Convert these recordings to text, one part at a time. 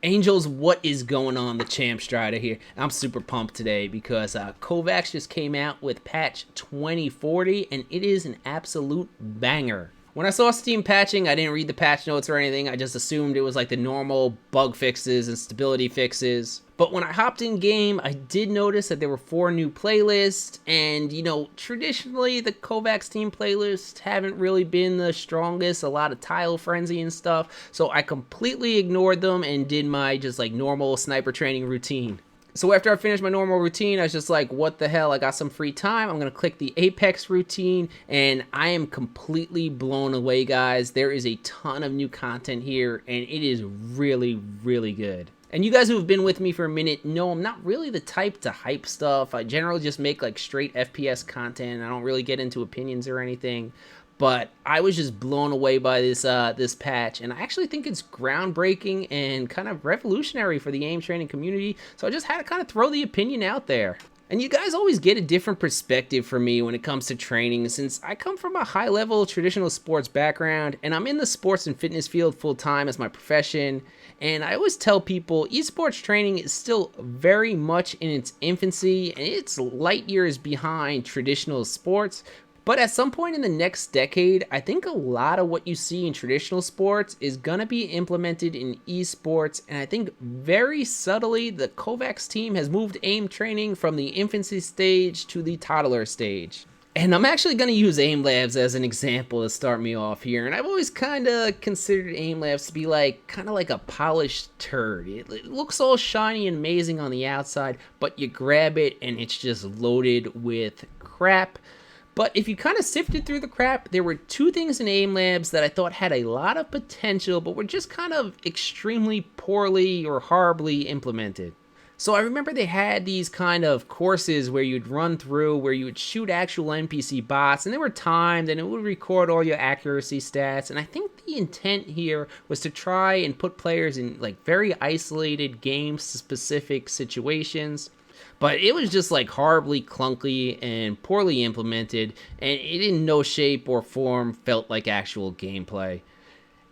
Angels, what is going on? The Champ Strider here. I'm super pumped today because Kovaaks just came out with patch 2040 and it is an absolute banger. When I saw Steam patching, I didn't read the patch notes or anything. I just assumed it was like the normal bug fixes and stability fixes. But when I hopped in game, I did notice that there were 4 new playlists. And, traditionally the Kovaaks team playlists haven't really been the strongest. A lot of tile frenzy and stuff. So I completely ignored them and did my just like normal sniper training routine. So after I finished my normal routine, I was just like, what the hell? I got some free time. I'm going to click the Apex routine, and I am completely blown away, guys. There is a ton of new content here, and it is really, really good. And you guys who have been with me for a minute know I'm not really the type to hype stuff. I generally just make like straight FPS content. I don't really get into opinions or anything. But I was just blown away by this patch, and I actually think it's groundbreaking and kind of revolutionary for the aim training community, so I just had to kind of throw the opinion out there. And you guys always get a different perspective from me when it comes to training, since I come from a high-level traditional sports background, and I'm in the sports and fitness field full-time as my profession, and I always tell people esports training is still very much in its infancy, and it's light years behind traditional sports. But at some point in the next decade, I think a lot of what you see in traditional sports is going to be implemented in esports, and I think very subtly the Kovaaks team has moved aim training from the infancy stage to the toddler stage. And I'm actually going to use aim labs as an example to start me off here, and I've always kind of considered aim labs to be kind of like a polished turd. It looks all shiny and amazing on the outside, but you grab it and it's just loaded with crap. But if you kind of sifted through the crap, there were 2 things in aim labs that I thought had a lot of potential, but were just kind of extremely poorly or horribly implemented. So I remember they had these kind of courses where you'd run through, where you would shoot actual NPC bots, and they were timed, and it would record all your accuracy stats. And I think the intent here was to try and put players in very isolated game-specific situations. But it was just horribly clunky and poorly implemented, and it in no shape or form felt like actual gameplay.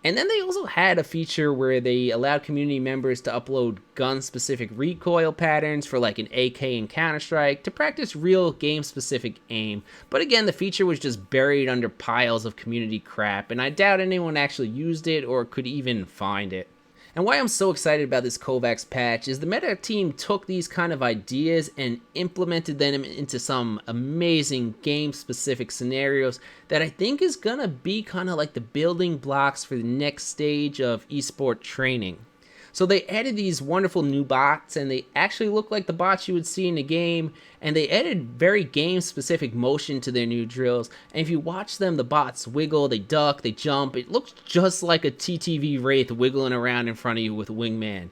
And then they also had a feature where they allowed community members to upload gun-specific recoil patterns for an AK in Counter-Strike to practice real game-specific aim. But again, the feature was just buried under piles of community crap, and I doubt anyone actually used it or could even find it. And why I'm so excited about this Kovaaks patch is the meta team took these kind of ideas and implemented them into some amazing game-specific scenarios that I think is gonna be kind of like the building blocks for the next stage of esport training. So they added these wonderful new bots, and they actually look like the bots you would see in the game, and they added very game-specific motion to their new drills. And if you watch them, the bots wiggle, they duck, they jump. It looks just like a TTV Wraith wiggling around in front of you with a wingman.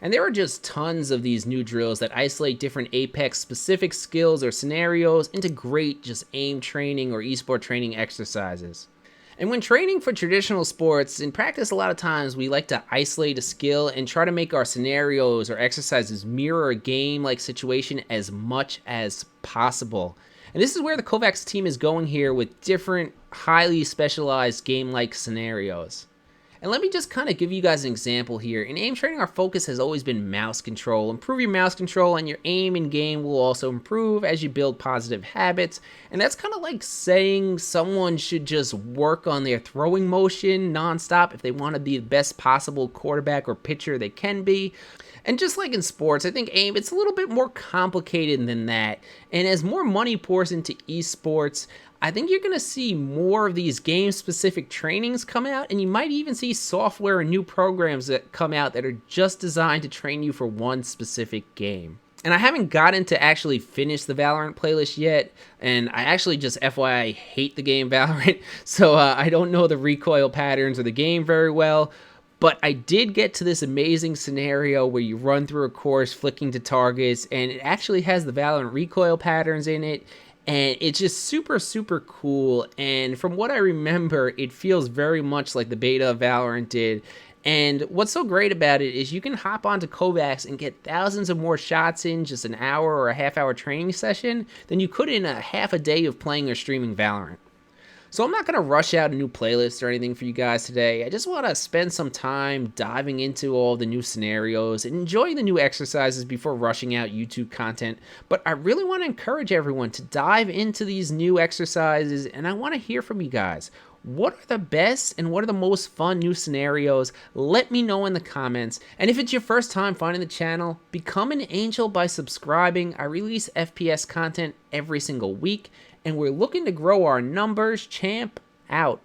And there are just tons of these new drills that isolate different Apex-specific skills or scenarios into great just aim training or esport training exercises. And when training for traditional sports, in practice a lot of times we like to isolate a skill and try to make our scenarios or exercises mirror a game-like situation as much as possible. And this is where the Kovaaks team is going here with different highly specialized game-like scenarios. And let me just kind of give you guys an example here. In aim training, our focus has always been mouse control. Improve your mouse control and your aim in game will also improve as you build positive habits. And that's kind of like saying someone should just work on their throwing motion nonstop if they want to be the best possible quarterback or pitcher they can be. And just like in sports, I think aim, it's a little bit more complicated than that. And as more money pours into esports, I think you're going to see more of these game-specific trainings come out, and you might even see software and new programs that come out that are just designed to train you for one specific game. And I haven't gotten to actually finish the Valorant playlist yet, and I actually just FYI hate the game Valorant, so I don't know the recoil patterns of the game very well. But I did get to this amazing scenario where you run through a course flicking to targets, and it actually has the Valorant recoil patterns in it. And it's just super, super cool. And from what I remember, it feels very much like the beta of Valorant did. And what's so great about it is you can hop onto Kovaaks and get thousands of more shots in just an hour or a half-hour training session than you could in a half a day of playing or streaming Valorant. So I'm not going to rush out a new playlist or anything for you guys today. I just want to spend some time diving into all the new scenarios and enjoying the new exercises before rushing out YouTube content. But I really want to encourage everyone to dive into these new exercises, and I want to hear from you guys. What are the best and what are the most fun new scenarios? Let me know in the comments. And if it's your first time finding the channel, become an angel by subscribing. I release FPS content every single week, and we're looking to grow our numbers. Champ out.